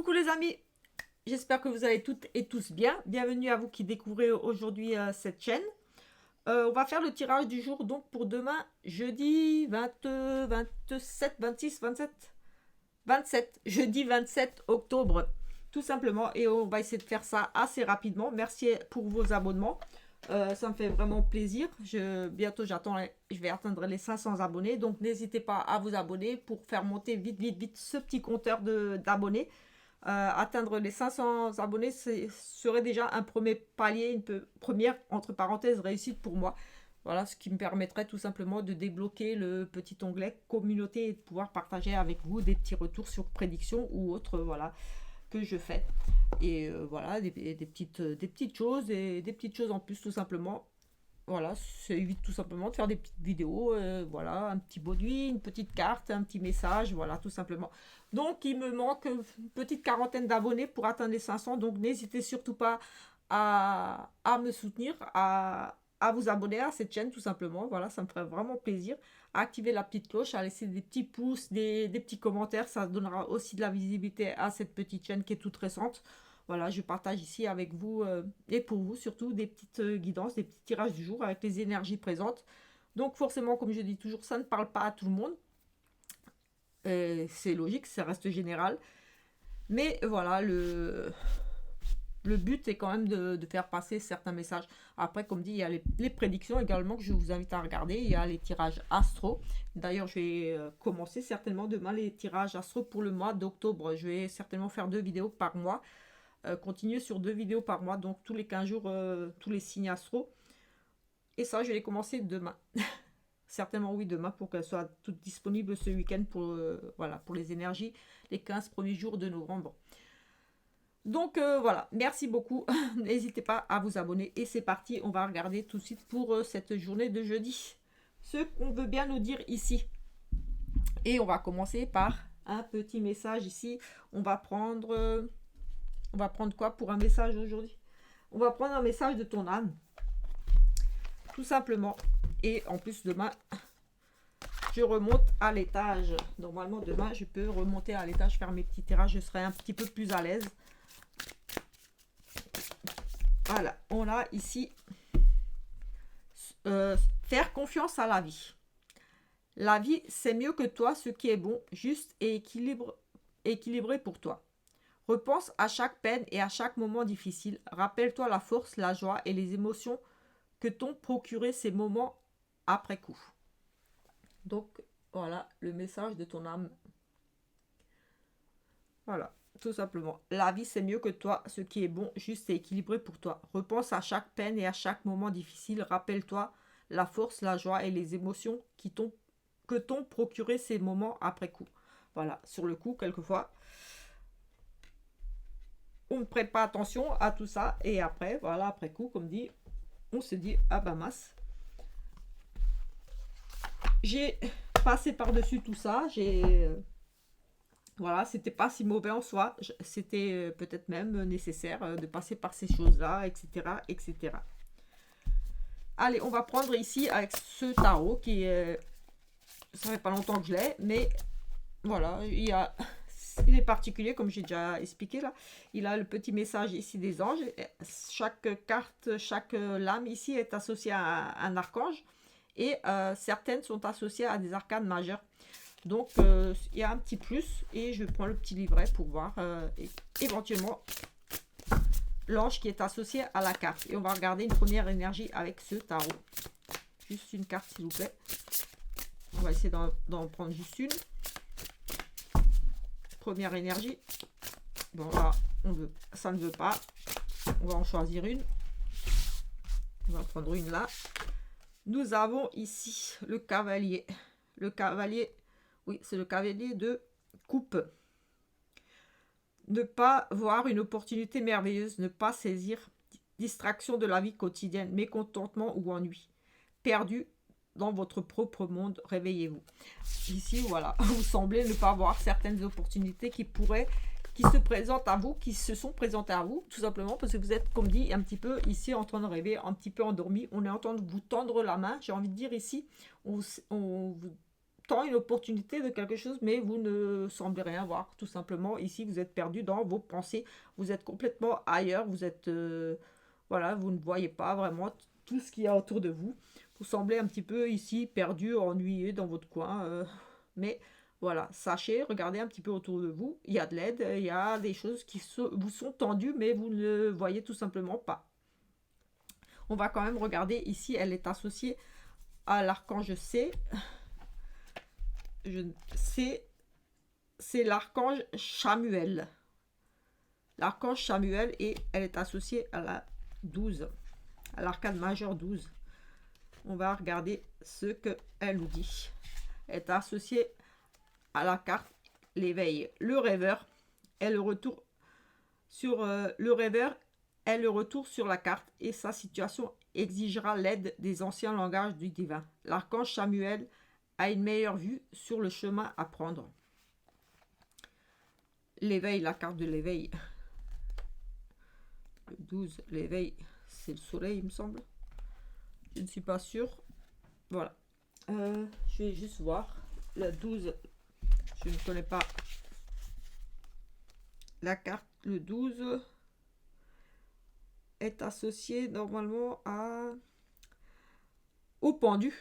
Coucou les amis, j'espère que vous allez toutes et tous bien. Bienvenue à vous qui découvrez aujourd'hui cette chaîne. On va faire le tirage du jour donc pour demain, jeudi 20, 27, 26, 27, 27, jeudi 27 octobre, tout simplement. Et on va essayer de faire ça assez rapidement. Merci pour vos abonnements. Ça me fait vraiment plaisir. Bientôt, je vais atteindre les 500 abonnés. Donc, n'hésitez pas à vous abonner pour faire monter vite, vite, vite ce petit compteur d'abonnés. Atteindre les 500 abonnés serait déjà un premier palier, une première, entre parenthèses, réussite pour moi. Voilà, ce qui me permettrait tout simplement de débloquer le petit onglet communauté et de pouvoir partager avec vous des petits retours sur prédictions ou autres, voilà, que je fais. Et voilà, des petites choses et des petites choses en plus tout simplement. Voilà, ça évite tout simplement de faire des petites vidéos, voilà, un petit beau nuit, une petite carte, un petit message, voilà, tout simplement. Donc, il me manque une petite quarantaine d'abonnés pour atteindre les 500, donc n'hésitez surtout pas à me soutenir, à vous abonner à cette chaîne, tout simplement, voilà, ça me ferait vraiment plaisir, à activer la petite cloche, à laisser des petits pouces, des petits commentaires, ça donnera aussi de la visibilité à cette petite chaîne qui est toute récente. Voilà, je partage ici avec vous et pour vous surtout des petites guidances, des petits tirages du jour avec les énergies présentes. Donc forcément, comme je dis toujours, ça ne parle pas à tout le monde. C'est logique, ça reste général. Mais voilà, le but est quand même de faire passer certains messages. Après, comme dit, il y a les prédictions également que je vous invite à regarder. Il y a les tirages astro. D'ailleurs, je vais commencer certainement demain les tirages astro pour le mois d'octobre. Je vais certainement faire 2 vidéos par mois. Continuer sur 2 vidéos par mois, donc tous les 15 jours, tous les signes astro. Et ça, je vais les commencer demain. Certainement oui, demain, pour qu'elles soient toutes disponibles ce week-end pour, voilà, pour les énergies, les 15 premiers jours de novembre. Donc voilà, merci beaucoup. N'hésitez pas à vous abonner. Et c'est parti, on va regarder tout de suite pour cette journée de jeudi. Ce qu'on veut bien nous dire ici. Et on va commencer par un petit message ici. On va prendre quoi pour un message aujourd'hui? On va prendre un message de ton âme. Tout simplement. Et en plus, demain, je remonte à l'étage. Normalement, demain, je peux remonter à l'étage, faire mes petits tirages. Je serai un petit peu plus à l'aise. Voilà, on a ici faire confiance à la vie. La vie, c'est mieux que toi, ce qui est bon, juste et équilibré pour toi. Repense à chaque peine et à chaque moment difficile. Rappelle-toi la force, la joie et les émotions que t'ont procuré ces moments après coup. Donc, voilà le message de ton âme. Voilà, tout simplement. La vie, c'est mieux que toi, ce qui est bon, juste et équilibré pour toi. Repense à chaque peine et à chaque moment difficile. Rappelle-toi la force, la joie et les émotions que t'ont procuré ces moments après coup. Voilà, sur le coup, quelquefois, on ne prête pas attention à tout ça. Et après, voilà, après coup, comme dit, on se dit, ah bah mince. J'ai passé par-dessus tout ça. Voilà, c'était pas si mauvais en soi. C'était peut-être même nécessaire de passer par ces choses-là, etc., etc. Allez, on va prendre ici avec ce tarot qui est... ça fait pas longtemps que je l'ai, mais voilà, il est particulier, comme j'ai déjà expliqué là. Il a le petit message ici des anges. Chaque carte, chaque lame ici est associée à un archange. Et certaines sont associées à des arcanes majeures. Donc, il y a un petit plus. Et je prends le petit livret pour voir éventuellement l'ange qui est associé à la carte. Et on va regarder une première énergie avec ce tarot. Juste une carte, s'il vous plaît. On va essayer d'en prendre juste une. Première énergie. Bon, là, ça ne veut pas. On va en choisir une. On va prendre une là. Nous avons ici le cavalier. Le cavalier, oui, c'est le cavalier de coupe. Ne pas voir une opportunité merveilleuse, ne pas saisir distraction de la vie quotidienne, mécontentement ou ennui. Perdu dans votre propre monde, réveillez-vous. Ici, voilà, vous semblez ne pas voir certaines opportunités qui se présentent à vous, qui se sont présentées à vous, tout simplement parce que vous êtes, comme dit, un petit peu ici en train de rêver, un petit peu endormi. On est en train de vous tendre la main. J'ai envie de dire ici, on vous tend une opportunité de quelque chose, mais vous ne semblez rien voir. Tout simplement, ici, vous êtes perdu dans vos pensées. Vous êtes complètement ailleurs. Vous êtes... voilà, vous ne voyez pas vraiment tout ce qu'il y a autour de vous. Vous semblez un petit peu ici perdu, ennuyé dans votre coin. Mais voilà, sachez, regardez un petit peu autour de vous. Il y a de l'aide, il y a des choses qui vous sont tendues, mais vous ne le voyez tout simplement pas. On va quand même regarder ici, elle est associée à l'archange C. C'est l'archange Chamuel. L'archange Chamuel, et elle est associée à la 12, à l'arcane majeur 12. On va regarder ce qu'elle nous dit. Elle est associée à la carte l'éveil. Le rêveur est le retour sur le rêveur est le retour sur la carte, et sa situation exigera l'aide des anciens langages du divin. L'archange Samuel a une meilleure vue sur le chemin à prendre. L'éveil, la carte de l'éveil. Le 12, l'éveil, c'est le soleil, il me semble. Je ne suis pas sûre. Voilà. Je vais juste voir. Le 12, je ne connais pas la carte. Le 12 est associé normalement au pendu.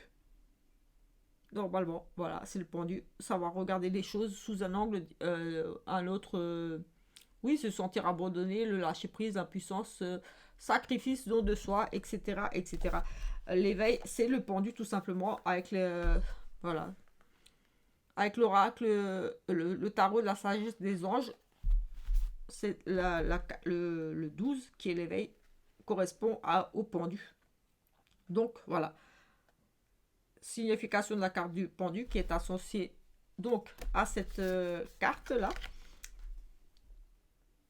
Normalement, voilà, c'est le pendu. Savoir regarder les choses sous un angle, un autre. Oui, se sentir abandonné, le lâcher prise, l'impuissance, sacrifice, don de soi, etc., etc. L'éveil, c'est le pendu tout simplement avec voilà, avec l'oracle, le tarot de la sagesse des anges. C'est le 12 qui est l'éveil, correspond au pendu. Donc voilà, signification de la carte du pendu qui est associée donc à cette carte là.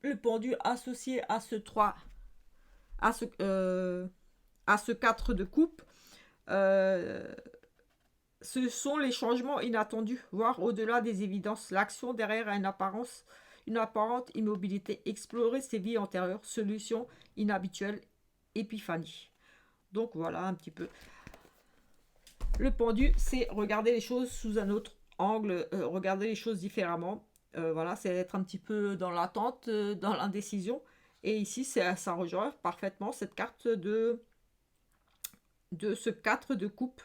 Le pendu associé à ce 3, à ce 4 de coupe, ce sont les changements inattendus, voire au-delà des évidences. L'action derrière une apparente immobilité. Explorer ses vies antérieures, solution inhabituelle, épiphanie. Donc voilà un petit peu. Le pendu, c'est regarder les choses sous un autre angle, regarder les choses différemment. Voilà, c'est être un petit peu dans l'attente, dans l'indécision. Et ici, ça rejoint parfaitement cette carte de ce 4 de coupe.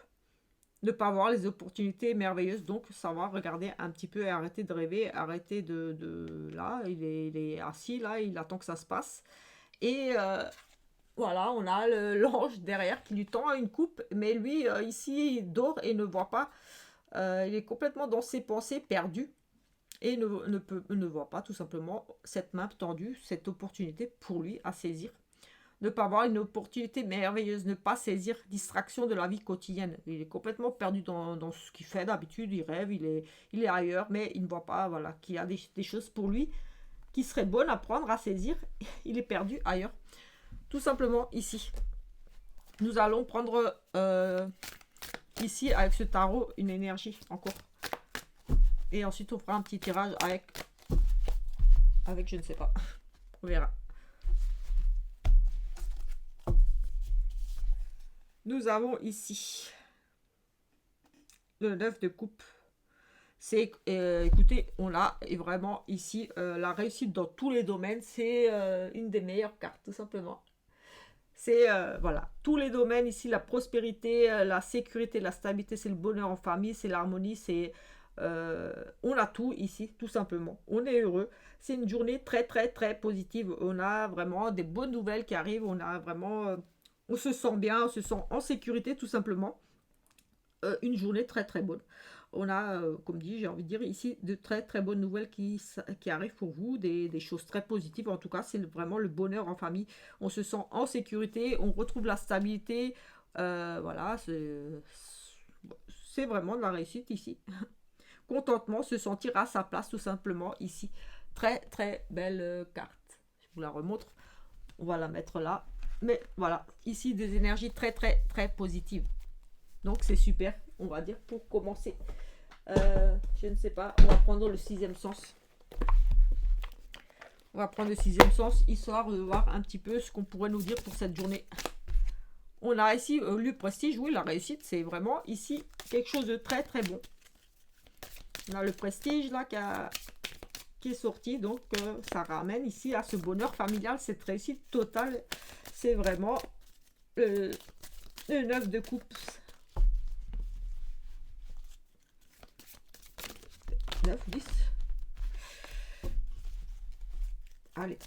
Ne pas voir les opportunités merveilleuses. Donc, savoir regarder un petit peu et arrêter de rêver. Arrêter là, il est assis, là, il attend que ça se passe. Et voilà, on a l'ange derrière qui lui tend une coupe. Mais lui, ici, il dort et ne voit pas. Il est complètement dans ses pensées, perdu. Et ne voit pas tout simplement cette main tendue, cette opportunité pour lui à saisir. Ne pas avoir une opportunité merveilleuse, ne pas saisir distraction de la vie quotidienne. Il est complètement perdu dans ce qu'il fait d'habitude, il rêve, il est ailleurs, mais il ne voit pas qu'il y a des choses pour lui qui seraient bonnes à prendre, à saisir. Il est perdu ailleurs. Tout simplement ici. Nous allons prendre ici avec ce tarot une énergie encore. Et ensuite, on fera un petit tirage avec je ne sais pas. On verra. Nous avons ici le 9 de coupe. C'est, écoutez, on a vraiment ici la réussite dans tous les domaines. C'est une des meilleures cartes, tout simplement. C'est, voilà, tous les domaines ici, la prospérité, la sécurité, la stabilité, c'est le bonheur en famille, c'est l'harmonie, c'est... on a tout ici, tout simplement. On est heureux. C'est une journée très, très, très positive. On a vraiment des bonnes nouvelles qui arrivent. On a vraiment... on se sent bien, on se sent en sécurité, tout simplement. Une journée très, très bonne. On a, comme dit, j'ai envie de dire ici, de très, très bonnes nouvelles qui arrivent pour vous. Des choses très positives. En tout cas, c'est vraiment le bonheur en famille. On se sent en sécurité. On retrouve la stabilité. Voilà, c'est vraiment de la réussite ici. Contentement, se sentir à sa place tout simplement ici. Très très belle carte. Je vous la remontre. On va la mettre là. Mais voilà, ici des énergies très très très positives. Donc c'est super, on va dire, pour commencer. Je ne sais pas, on va prendre le 6e sens. On va prendre le 6e sens, histoire de voir un petit peu ce qu'on pourrait nous dire pour cette journée. On a ici le prestige, oui, la réussite, c'est vraiment ici quelque chose de très très bon. On a le prestige là qui est sorti, donc ça ramène ici à ce bonheur familial, cette réussite totale. C'est vraiment le 9 de coupe. 9, 10. Allez.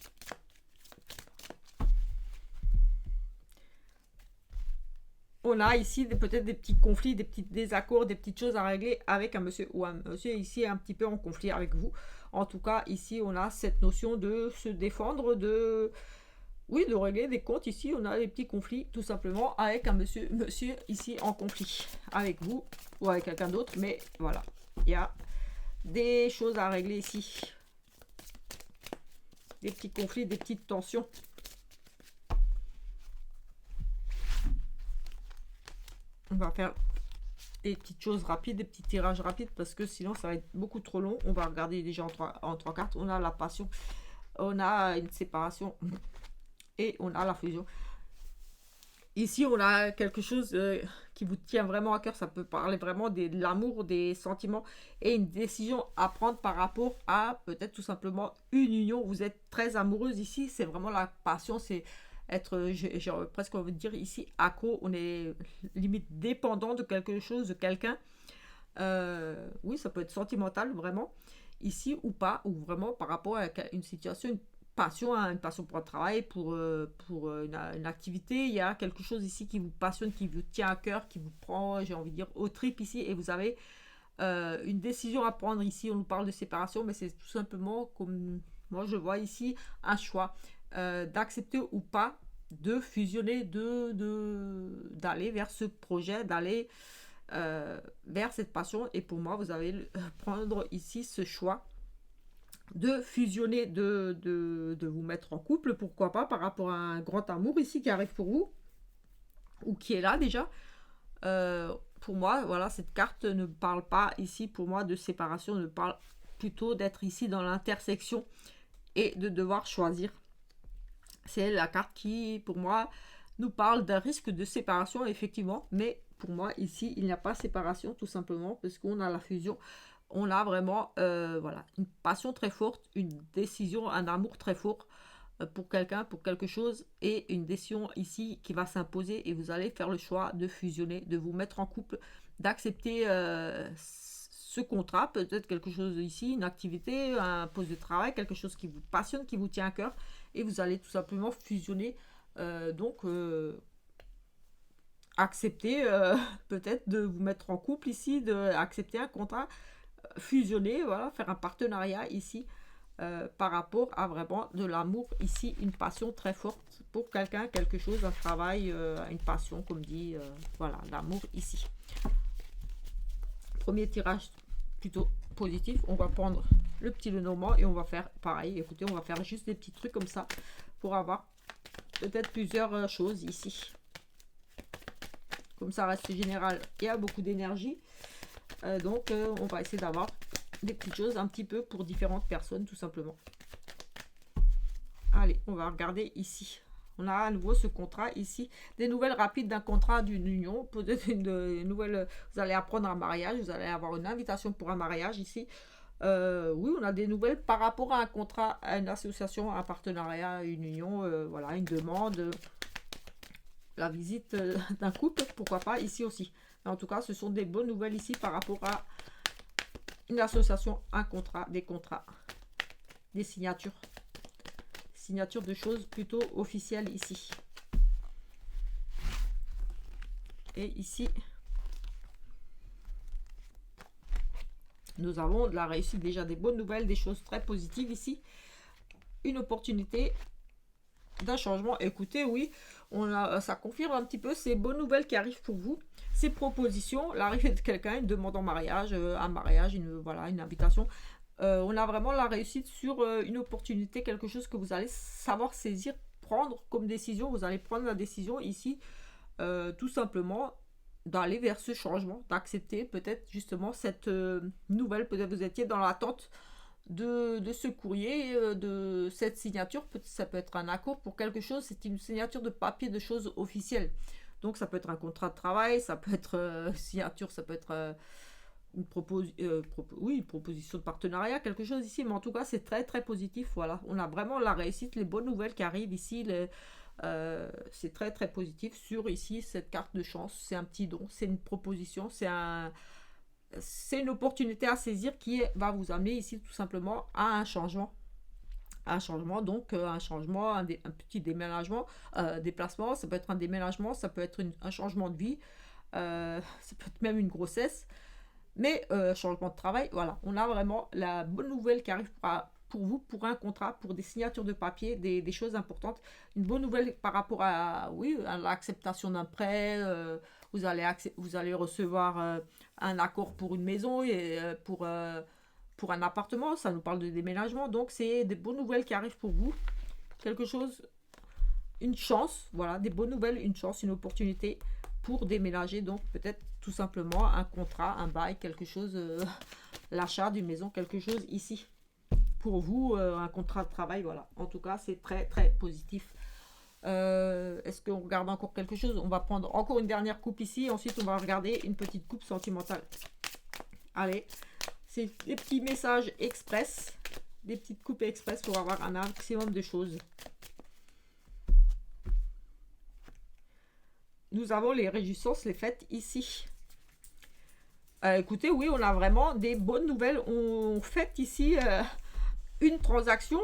On a ici peut-être des petits conflits, des petits désaccords, des petites choses à régler avec un monsieur ou un monsieur ici un petit peu en conflit avec vous. En tout cas, ici, on a cette notion de se défendre, oui, de régler des comptes. Ici, on a des petits conflits tout simplement avec un monsieur ici en conflit avec vous ou avec quelqu'un d'autre. Mais voilà, il y a des choses à régler ici. Des petits conflits, des petites tensions. On va faire des petites choses rapides, des petits tirages rapides parce que sinon ça va être beaucoup trop long. On va regarder déjà en trois cartes. On a la passion, on a une séparation et on a la fusion. Ici, on a quelque chose qui vous tient vraiment à cœur. Ça peut parler vraiment de l'amour, des sentiments et une décision à prendre par rapport à peut-être tout simplement une union. Vous êtes très amoureuse ici. C'est vraiment la passion. C'est être, j'ai presque envie de dire ici, accro. On est limite dépendant de quelque chose, de quelqu'un. Oui, ça peut être sentimental vraiment ici ou pas, ou vraiment par rapport à une situation, une passion pour un travail, pour une activité. Il y a quelque chose ici qui vous passionne, qui vous tient à cœur, qui vous prend, j'ai envie de dire, au trip ici, et vous avez une décision à prendre ici. On nous parle de séparation, mais c'est tout simplement, comme moi je vois ici, un choix d'accepter ou pas de fusionner, d'aller vers ce projet, d'aller vers cette passion. Et pour moi, vous allez prendre ici ce choix de fusionner, de vous mettre en couple, pourquoi pas, par rapport à un grand amour ici qui arrive pour vous, ou qui est là déjà. Pour moi, voilà, cette carte ne parle pas ici, pour moi, de séparation, ne parle plutôt d'être ici dans l'intersection et de devoir choisir. C'est la carte qui, pour moi, nous parle d'un risque de séparation, effectivement, mais pour moi, ici, il n'y a pas séparation, tout simplement, parce qu'on a la fusion. On a vraiment voilà, une passion très forte, une décision, un amour très fort pour quelqu'un, pour quelque chose, et une décision ici qui va s'imposer, et vous allez faire le choix de fusionner, de vous mettre en couple, d'accepter ce contrat, peut-être quelque chose ici, une activité, un poste de travail, quelque chose qui vous passionne, qui vous tient à cœur, et vous allez tout simplement fusionner, donc accepter peut-être de vous mettre en couple ici, d'accepter un contrat, fusionner, voilà, faire un partenariat ici par rapport à vraiment de l'amour ici, une passion très forte pour quelqu'un, quelque chose, un travail, une passion, comme dit, voilà, l'amour ici. Premier tirage plutôt positif, on va prendre le petit Lenormand et on va faire pareil. Écoutez, on va faire juste des petits trucs comme ça pour avoir peut-être plusieurs choses ici. Comme ça reste général, il y a beaucoup d'énergie. Donc on va essayer d'avoir des petites choses un petit peu pour différentes personnes, tout simplement. Allez, on va regarder ici. On a à nouveau ce contrat ici. Des nouvelles rapides d'un contrat, d'une union. Peut-être une nouvelle. Vous allez apprendre un mariage. Vous allez avoir une invitation pour un mariage ici. Oui, on a des nouvelles par rapport à un contrat, à une association, un partenariat, une union. Voilà, une demande. La visite d'un couple, pourquoi pas ici aussi. Mais en tout cas, ce sont des bonnes nouvelles ici par rapport à une association, un contrat, des contrats, des signatures. Signature de choses plutôt officielles ici. Et ici, nous avons de la réussite, déjà des bonnes nouvelles, des choses très positives ici. Une opportunité d'un changement. Écoutez, oui, ça confirme un petit peu ces bonnes nouvelles qui arrivent pour vous. Ces propositions, l'arrivée de quelqu'un, une demande en mariage, un mariage, voilà, une invitation. On a vraiment la réussite sur une opportunité, quelque chose que vous allez savoir saisir, prendre comme décision. Vous allez prendre la décision ici, tout simplement, d'aller vers ce changement, d'accepter peut-être justement cette nouvelle. Peut-être vous étiez dans l'attente de ce courrier, de cette signature. Ça peut être un accord pour quelque chose. C'est une signature de papier, de choses officielles. Donc ça peut être un contrat de travail, ça peut être signature, ça peut être oui, une proposition de partenariat, quelque chose ici, mais en tout cas, c'est très très positif. Voilà, on a vraiment la réussite, les bonnes nouvelles qui arrivent ici. C'est très très positif sur ici cette carte de chance. C'est un petit don, c'est une proposition, c'est une opportunité à saisir qui va vous amener ici tout simplement à un changement. Un changement, donc un changement, un petit déménagement, déplacement, ça peut être un déménagement, ça peut être un changement de vie, ça peut être même une grossesse, mais changement de travail, voilà. On a vraiment la bonne nouvelle qui arrive pour vous, pour un contrat, pour des signatures de papier, des choses importantes. Une bonne nouvelle par rapport à, oui, à l'acceptation d'un prêt. Vous allez recevoir un accord pour une maison et pour un appartement. Ça nous parle de déménagement. Donc, c'est des bonnes nouvelles qui arrivent pour vous. Quelque chose, une chance, voilà, des bonnes nouvelles, une chance, une opportunité pour déménager. Donc, peut-être tout simplement un contrat, un bail, quelque chose, l'achat d'une maison, quelque chose ici. Pour vous, un contrat de travail, voilà. En tout cas, c'est très, très positif. Est-ce qu'on regarde encore quelque chose? On va prendre encore une dernière coupe ici. Ensuite, on va regarder une petite coupe sentimentale. Allez, c'est des petits messages express. Des petites coupes express pour avoir un maximum de choses. Nous avons les réjouissances, les fêtes ici. Écoutez, oui, on a vraiment des bonnes nouvelles. On fête ici une transaction,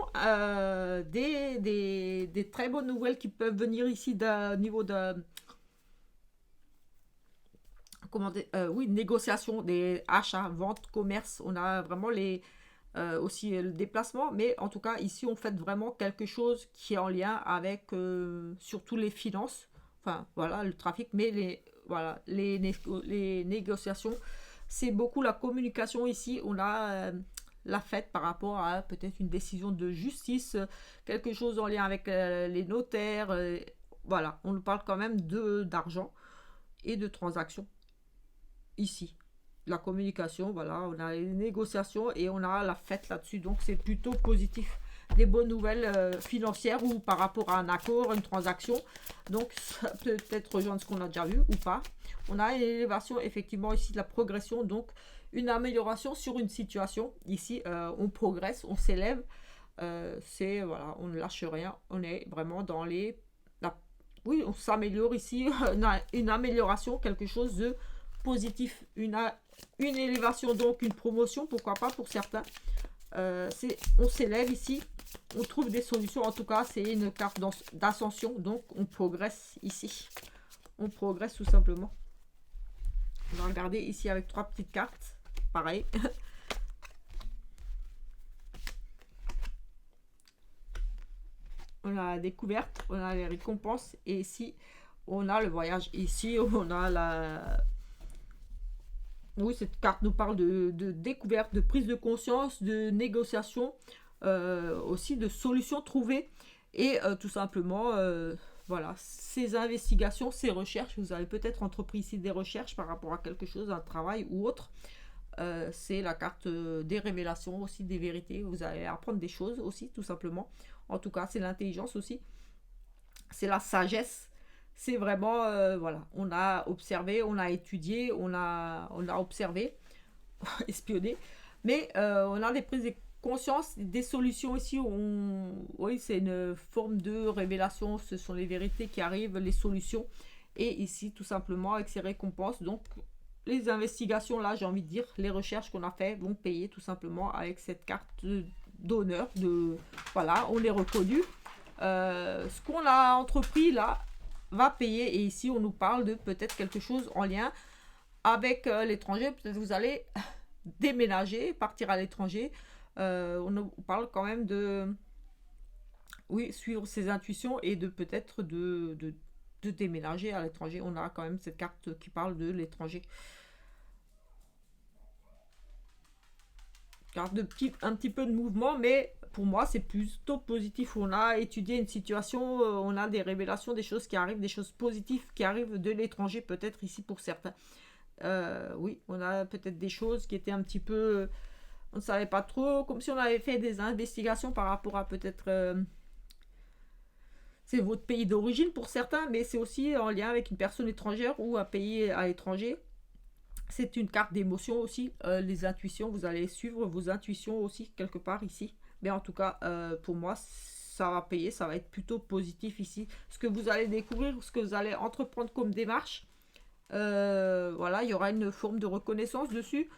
des très bonnes nouvelles qui peuvent venir ici d'un niveau de oui, négociation, des achats, ventes, commerce. On a vraiment aussi le déplacement, mais en tout cas ici on fait vraiment quelque chose qui est en lien avec surtout les finances, enfin voilà le trafic, mais les négociations, c'est beaucoup la communication ici. On a la fête par rapport à peut-être une décision de justice, quelque chose en lien avec les notaires, voilà, on nous parle quand même d'argent et de transactions ici. La communication, voilà, on a les négociations et on a la fête là-dessus, donc c'est plutôt positif. Des bonnes nouvelles financières ou par rapport à un accord, une transaction, donc ça peut peut-être rejoindre ce qu'on a déjà vu ou pas. On a une élévation effectivement ici de la progression, donc une amélioration sur une situation. Ici, on progresse, on s'élève, c'est voilà, on ne lâche rien, on est vraiment dans oui, on s'améliore ici, on a une amélioration, quelque chose de positif, une élévation, donc une promotion, pourquoi pas pour certains. On s'élève ici, on trouve des solutions. En tout cas, c'est une carte d'ascension, donc on progresse ici. On progresse tout simplement. On va regarder ici avec 3 petites cartes, pareil. On a la découverte, on a les récompenses, et ici, on a le voyage. Ici, on a oui, cette carte nous parle de découverte, de prise de conscience, de négociation, aussi de solutions trouvées. Et tout simplement, voilà, ces investigations, ces recherches, vous avez peut-être entrepris ici des recherches par rapport à quelque chose, un travail ou autre. C'est la carte des révélations, aussi des vérités. Vous allez apprendre des choses aussi, tout simplement. En tout cas, c'est l'intelligence aussi. C'est la sagesse. C'est vraiment, voilà, on a observé, on a étudié, on a observé, espionné, mais on a des prises de conscience, des solutions ici. Oui, c'est une forme de révélation, ce sont les vérités qui arrivent, les solutions, et ici, tout simplement, avec ces récompenses, donc les investigations, là, j'ai envie de dire, les recherches qu'on a fait vont payer tout simplement avec cette carte d'honneur, voilà, on est reconnu. Ce qu'on a entrepris là va payer, et ici on nous parle de peut-être quelque chose en lien avec l'étranger. Peut-être vous allez déménager, partir à l'étranger. On nous parle quand même de, oui, suivre ses intuitions et de peut-être de déménager à l'étranger. On a quand même cette carte qui parle de l'étranger. Carte un petit peu de mouvement, mais pour moi c'est plutôt positif. On a étudié une situation, on a des révélations, des choses qui arrivent, des choses positives qui arrivent de l'étranger, peut-être ici pour certains. Oui, on a peut-être des choses qui étaient un petit peu, on ne savait pas trop, comme si on avait fait des investigations par rapport à peut-être c'est votre pays d'origine pour certains, mais c'est aussi en lien avec une personne étrangère ou un pays à l'étranger. C'est une carte d'émotion aussi. Les intuitions, vous allez suivre vos intuitions aussi quelque part ici. Mais en tout cas, pour moi, ça va payer, ça va être plutôt positif ici. Ce que vous allez découvrir, ce que vous allez entreprendre comme démarche, voilà, il y aura une forme de reconnaissance dessus.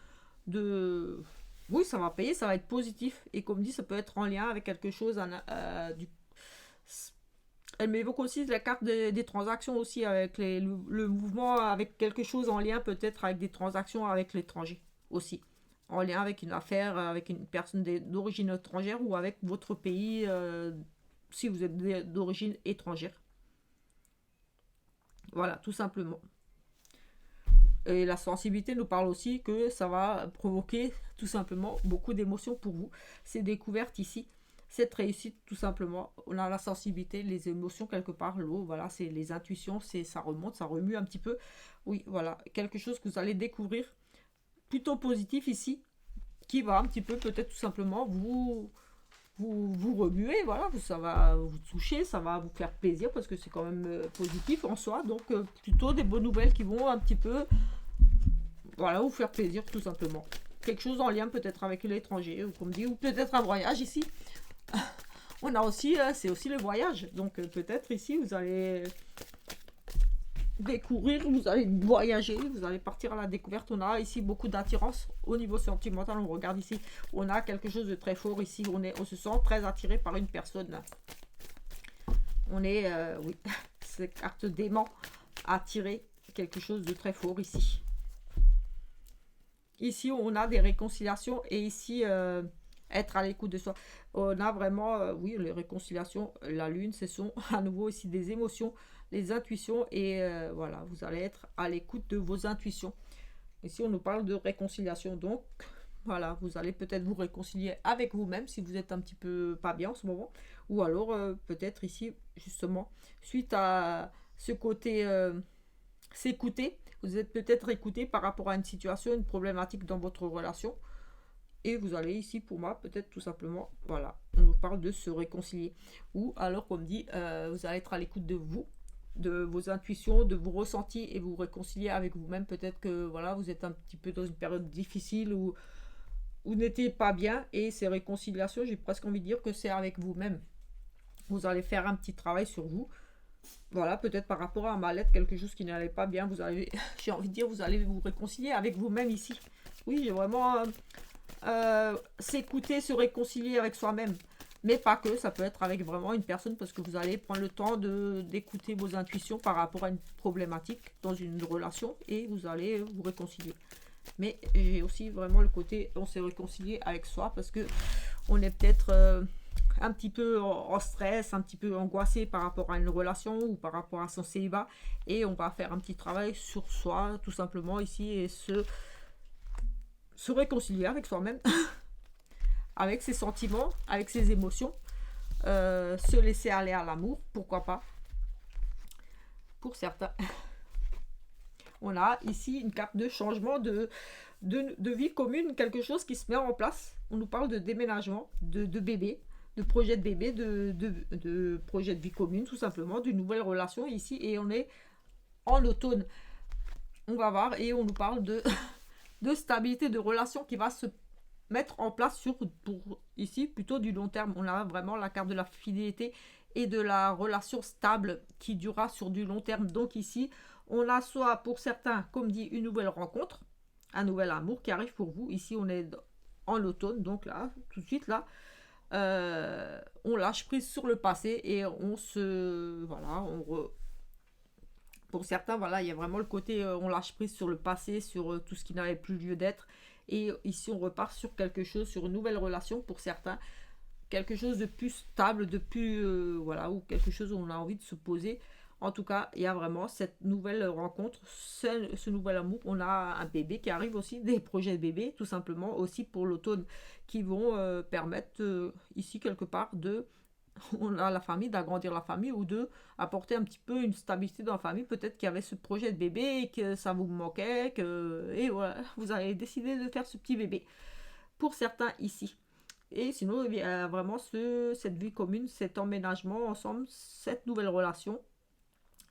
De... Oui, ça va payer, ça va être positif. Et comme dit, ça peut être en lien avec quelque chose. Elle m'évoque aussi la carte des transactions aussi, avec le mouvement, avec quelque chose en lien peut-être avec des transactions avec l'étranger aussi. En lien avec une affaire, avec une personne d'origine étrangère ou avec votre pays, si vous êtes d'origine étrangère. Voilà, tout simplement. Et la sensibilité nous parle aussi que ça va provoquer tout simplement beaucoup d'émotions pour vous. Ces découvertes ici, cette réussite tout simplement, on a la sensibilité, les émotions quelque part, l'eau, voilà, c'est les intuitions, ça remonte, ça remue un petit peu. Oui, voilà, quelque chose que vous allez découvrir plutôt positif ici, qui va un petit peu peut-être tout simplement vous remuer, voilà, ça va vous toucher, ça va vous faire plaisir parce que c'est quand même positif en soi, donc plutôt des bonnes nouvelles qui vont un petit peu, voilà, vous faire plaisir tout simplement. Quelque chose en lien peut-être avec l'étranger, ou comme dit, ou peut-être un voyage ici. On a aussi, c'est aussi le voyage, donc peut-être ici vous allez découvrir, vous allez voyager, vous allez partir à la découverte. On a ici beaucoup d'attirance au niveau sentimental. On regarde ici, on a quelque chose de très fort ici. On se sent très attiré par une personne. On est, oui, cette carte d'aimant attiré, quelque chose de très fort ici. Ici, on a des réconciliations et ici, être à l'écoute de soi. On a vraiment, oui, les réconciliations. La lune, ce sont à nouveau ici des émotions, les intuitions et voilà, vous allez être à l'écoute de vos intuitions. Ici, on nous parle de réconciliation, donc voilà, vous allez peut-être vous réconcilier avec vous-même si vous êtes un petit peu pas bien en ce moment, ou alors peut-être ici, justement, suite à ce côté s'écouter, vous êtes peut-être écouté par rapport à une situation, une problématique dans votre relation, et vous allez ici, pour moi, peut-être tout simplement, voilà, on vous parle de se réconcilier. Ou alors, comme dit, vous allez être à l'écoute de vous, de vos intuitions, de vos ressentis et vous réconcilier avec vous-même. Peut-être que voilà, vous êtes un petit peu dans une période difficile où vous n'étiez pas bien et ces réconciliations, j'ai presque envie de dire que c'est avec vous-même. Vous allez faire un petit travail sur vous. Voilà, peut-être par rapport à un mal-être, quelque chose qui n'allait pas bien, vous allez, j'ai envie de dire, vous allez vous réconcilier avec vous-même ici. Oui, j'ai vraiment s'écouter, se réconcilier avec soi-même. Mais pas que, ça peut être avec vraiment une personne parce que vous allez prendre le temps d'écouter vos intuitions par rapport à une problématique dans une relation et vous allez vous réconcilier. Mais j'ai aussi vraiment le côté on s'est réconcilié avec soi parce que on est peut-être un petit peu en stress, un petit peu angoissé par rapport à une relation ou par rapport à son célibat et on va faire un petit travail sur soi tout simplement ici et se réconcilier avec soi-même, avec ses sentiments, avec ses émotions, se laisser aller à l'amour, pourquoi pas, pour certains. On a ici une carte de changement de vie commune, quelque chose qui se met en place. On nous parle de déménagement, de bébé, de projet de bébé, de projet de vie commune, tout simplement, d'une nouvelle relation ici, et on est en automne. On va voir, et on nous parle de stabilité de relation qui va se mettre en place pour ici plutôt du long terme. On a vraiment la carte de la fidélité et de la relation stable qui durera sur du long terme. Donc ici, on a soit pour certains, comme dit, une nouvelle rencontre, un nouvel amour qui arrive pour vous. Ici, on est en automne, donc là, tout de suite là, on lâche prise sur le passé et on se, voilà, pour certains, voilà, il y a vraiment le côté on lâche prise sur le passé, sur tout ce qui n'avait plus lieu d'être. Et ici, on repart sur quelque chose, sur une nouvelle relation pour certains. Quelque chose de plus stable, de plus, voilà, ou quelque chose où on a envie de se poser. En tout cas, il y a vraiment cette nouvelle rencontre, ce nouvel amour. On a un bébé qui arrive aussi, des projets de bébé, tout simplement, aussi pour l'automne, qui vont permettre ici, quelque part, on a la famille, d'agrandir la famille ou de apporter un petit peu une stabilité dans la famille. Peut-être qu'il y avait ce projet de bébé et que ça vous manquait, et voilà, vous avez décidé de faire ce petit bébé. Pour certains ici. Et sinon, il y a vraiment cette vie commune, cet emménagement ensemble, cette nouvelle relation.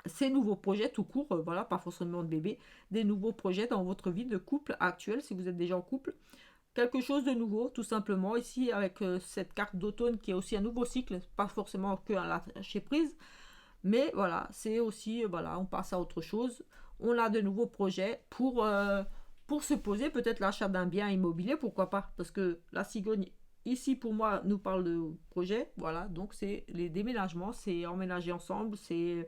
ces nouveaux projets tout court, voilà, pas forcément de bébé, des nouveaux projets dans votre vie de couple actuel, si vous êtes déjà en couple. Quelque chose de nouveau, tout simplement, ici avec cette carte d'automne qui est aussi un nouveau cycle, pas forcément que un lâcher prise, mais voilà, c'est aussi, voilà, on passe à autre chose. On a de nouveaux projets pour se poser, peut-être l'achat d'un bien immobilier, pourquoi pas, parce que la cigogne ici pour moi nous parle de projet, voilà, donc c'est les déménagements, c'est emménager ensemble, c'est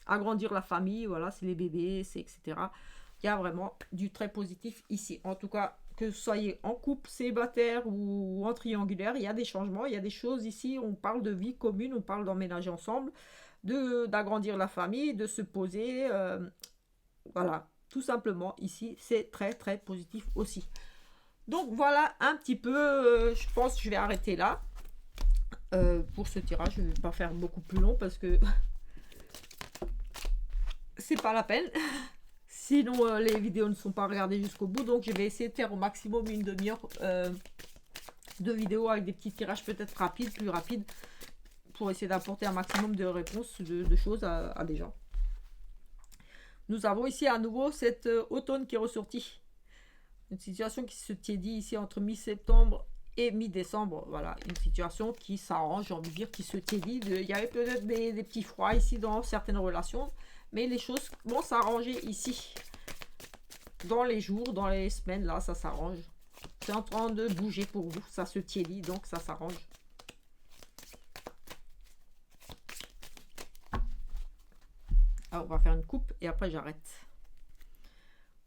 agrandir la famille, voilà, c'est les bébés, c'est etc. Il y a vraiment du très positif ici. En tout cas, que vous soyez en couple, célibataire ou en triangulaire, il y a des changements, il y a des choses ici. On parle de vie commune, on parle d'emménager ensemble, d'agrandir la famille, de se poser. Voilà, tout simplement, ici, c'est très très positif aussi. Donc voilà un petit peu, je pense que je vais arrêter là pour ce tirage. Je ne vais pas faire beaucoup plus long parce que c'est pas la peine. Sinon, les vidéos ne sont pas regardées jusqu'au bout. Donc, je vais essayer de faire au maximum une demi-heure de vidéos avec des petits tirages peut-être rapides, plus rapides, pour essayer d'apporter un maximum de réponses, de choses à des gens. Nous avons ici à nouveau cet automne qui est ressorti. Une situation qui se tiédit ici entre mi-septembre et mi-décembre. Voilà, une situation qui s'arrange, j'ai envie de dire, qui se tiédit. Il y avait peut-être des petits froids ici dans certaines relations. Mais les choses vont s'arranger ici. Dans les jours, dans les semaines, là, ça s'arrange. C'est en train de bouger pour vous. Ça se tiédit, donc ça s'arrange. Alors, on va faire une coupe et après j'arrête.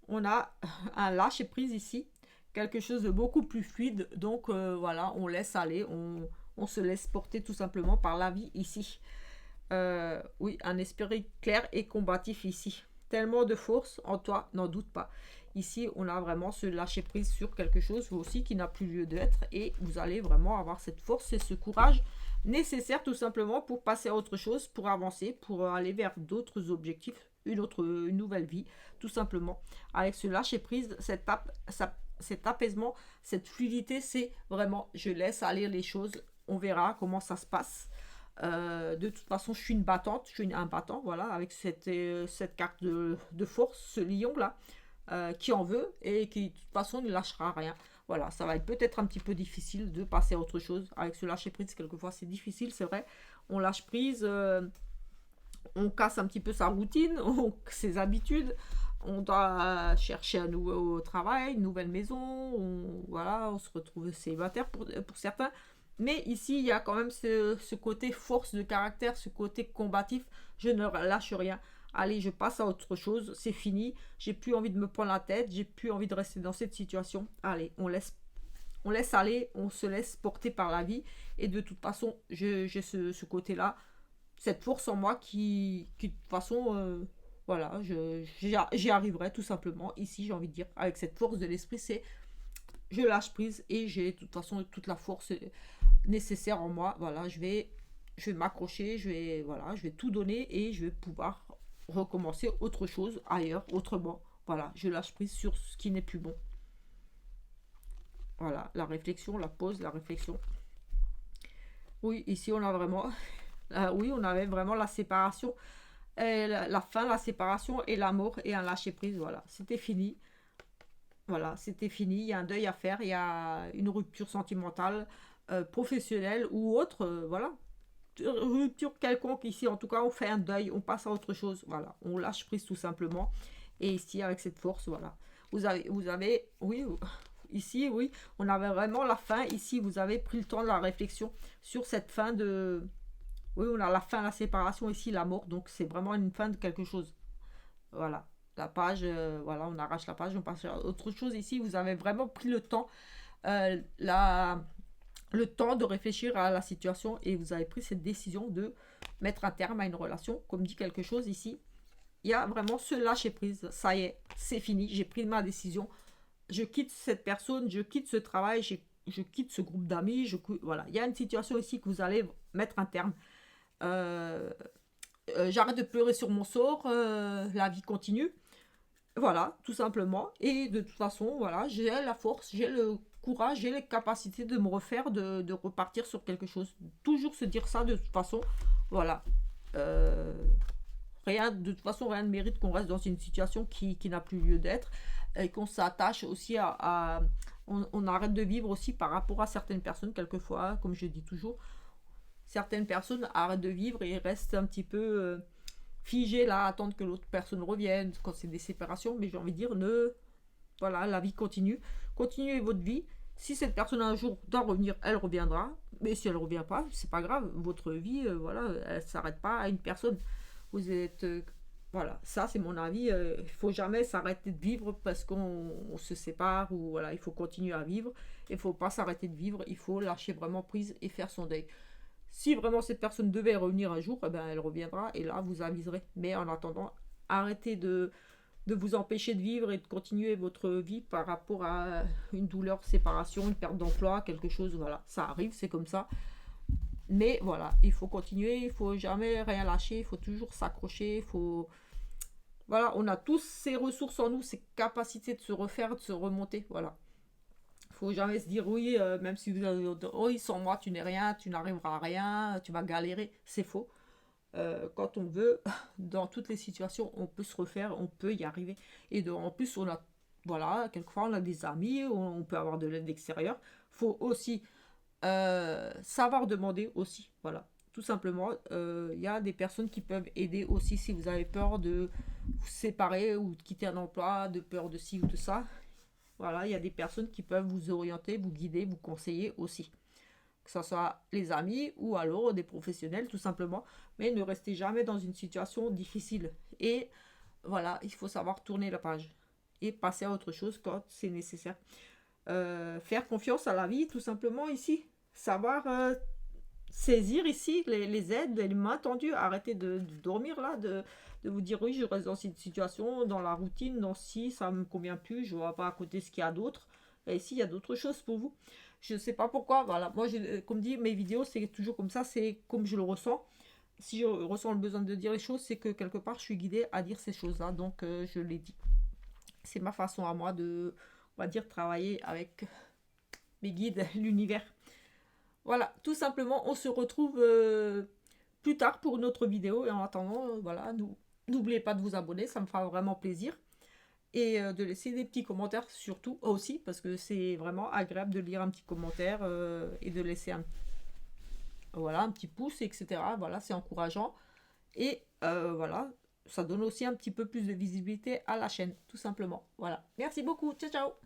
On a un lâcher prise ici. Quelque chose de beaucoup plus fluide. Donc, voilà, on laisse aller. On se laisse porter tout simplement par la vie ici. Oui, un esprit clair et combatif ici. Tellement de force en toi, n'en doute pas. Ici, on a vraiment ce lâcher prise sur quelque chose aussi qui n'a plus lieu d'être et vous allez vraiment avoir cette force et ce courage nécessaire tout simplement pour passer à autre chose, pour avancer, pour aller vers d'autres objectifs, une nouvelle vie, tout simplement. Avec ce lâcher prise, cet apaisement, cette fluidité, c'est vraiment je laisse aller les choses, on verra comment ça se passe. De toute façon, je suis une battante, je suis un battant, voilà, avec cette carte de force, ce lion là, qui en veut et qui de toute façon ne lâchera rien. Voilà, ça va être peut-être un petit peu difficile de passer à autre chose avec ce lâcher prise. Quelquefois, c'est difficile, c'est vrai. On lâche prise, on casse un petit peu sa routine, ses habitudes. On doit chercher un nouveau travail, une nouvelle maison. Voilà, on se retrouve célibataire pour certains. Mais ici, il y a quand même ce côté force de caractère, ce côté combatif. Je ne lâche rien. Allez, je passe à autre chose. C'est fini. J'ai plus envie de me prendre la tête. J'ai plus envie de rester dans cette situation. Allez, on laisse aller. On se laisse porter par la vie. Et de toute façon, j'ai ce côté-là. Cette force en moi qui de toute façon, voilà, j'y arriverai tout simplement. Ici, j'ai envie de dire, avec cette force de l'esprit, c'est je lâche prise et j'ai de toute façon toute la force nécessaire en moi. Voilà, je vais m'accrocher, je vais tout donner et je vais pouvoir recommencer autre chose ailleurs, autrement. Voilà, je lâche prise sur ce qui n'est plus bon. Voilà, la réflexion, la pause, la réflexion. Oui, ici on a vraiment, oui, on avait vraiment la séparation, la fin, la séparation et l'amour et un lâcher prise. Voilà, c'était fini. Voilà, c'était fini. Il y a un deuil à faire, il y a une rupture sentimentale, professionnelle ou autre. Voilà, rupture quelconque ici. En tout cas, on fait un deuil, on passe à autre chose. Voilà, on lâche prise tout simplement. Et ici, avec cette force, voilà. Vous avez, oui, ici, oui, on avait vraiment la fin. Ici, vous avez pris le temps de la réflexion sur cette fin de. Oui, on a la fin, la séparation, ici, la mort. Donc, c'est vraiment une fin de quelque chose. Voilà. La page, voilà, on arrache la page, on passe à autre chose. Ici, vous avez vraiment pris le temps, le temps de réfléchir à la situation et vous avez pris cette décision de mettre un terme à une relation. Comme dit quelque chose ici, il y a vraiment ce lâcher prise. Ça y est, c'est fini, j'ai pris ma décision. Je quitte cette personne, je quitte ce travail, je quitte ce groupe d'amis. Voilà, il y a une situation ici que vous allez mettre un terme. J'arrête de pleurer sur mon sort, la vie continue. Voilà, tout simplement. Et de toute façon, voilà, j'ai la force, j'ai le courage, j'ai les capacités de me refaire, de repartir sur quelque chose. Toujours se dire ça de toute façon. Voilà. rien, de toute façon, rien ne mérite qu'on reste dans une situation qui n'a plus lieu d'être et qu'on s'attache aussi on arrête de vivre aussi par rapport à certaines personnes, quelquefois, comme je dis toujours. Certaines personnes arrêtent de vivre et restent un petit peu figées là, attendent que l'autre personne revienne quand c'est des séparations. Mais j'ai envie de dire, voilà, la vie continue. Continuez votre vie. Si cette personne un jour doit revenir, elle reviendra. Mais si elle ne revient pas, c'est pas grave. Votre vie, voilà, elle s'arrête pas à une personne. Vous êtes, voilà, ça c'est mon avis. Il faut jamais s'arrêter de vivre parce qu'on se sépare ou voilà, il faut continuer à vivre. Il faut pas s'arrêter de vivre. Il faut lâcher vraiment prise et faire son deuil. Si vraiment cette personne devait revenir un jour, eh ben, elle reviendra et là vous aviserez. Mais en attendant, arrêtez de vous empêcher de vivre et de continuer votre vie par rapport à une douleur, séparation, une perte d'emploi, quelque chose, voilà, ça arrive, c'est comme ça. Mais voilà, il faut continuer, il faut jamais rien lâcher, il faut toujours s'accrocher, il faut... Voilà, on a tous ces ressources en nous, ces capacités de se refaire, de se remonter, voilà. Il faut jamais se dire oui, même si vous avez oui, sans moi tu n'es rien, tu n'arriveras à rien, tu vas galérer, c'est faux. Quand on veut, dans toutes les situations, on peut se refaire, on peut y arriver. Et en plus, on a, voilà, quelquefois on a des amis, on peut avoir de l'aide extérieure. Il faut aussi savoir demander aussi, voilà. Tout simplement, il y a des personnes qui peuvent aider aussi si vous avez peur de vous séparer ou de quitter un emploi, de peur de ci ou de ça. Voilà, il y a des personnes qui peuvent vous orienter, vous guider, vous conseiller aussi. Que ce soit les amis ou alors des professionnels tout simplement. Mais ne restez jamais dans une situation difficile. Et voilà, il faut savoir tourner la page et passer à autre chose quand c'est nécessaire. Faire confiance à la vie tout simplement ici. Savoir saisir ici les aides, les mains tendues. Arrêtez de dormir là, de vous dire oui, je reste dans cette situation, dans la routine, dans si ça me convient plus, je ne vois pas à côté ce qu'il y a d'autre. Et ici, il y a d'autres choses pour vous. Je ne sais pas pourquoi, voilà. Moi, comme dit, mes vidéos, c'est toujours comme ça, c'est comme je le ressens. Si je ressens le besoin de dire les choses, c'est que quelque part, je suis guidée à dire ces choses-là, donc je les dis. C'est ma façon à moi de, on va dire, travailler avec mes guides, l'univers. Voilà, tout simplement, on se retrouve plus tard pour une autre vidéo. Et en attendant, voilà, n'oubliez pas de vous abonner, ça me fera vraiment plaisir. Et de laisser des petits commentaires surtout aussi, parce que c'est vraiment agréable de lire un petit commentaire et de laisser voilà, un petit pouce, etc. Voilà, c'est encourageant. Et voilà, ça donne aussi un petit peu plus de visibilité à la chaîne, tout simplement. Voilà, merci beaucoup, ciao ciao.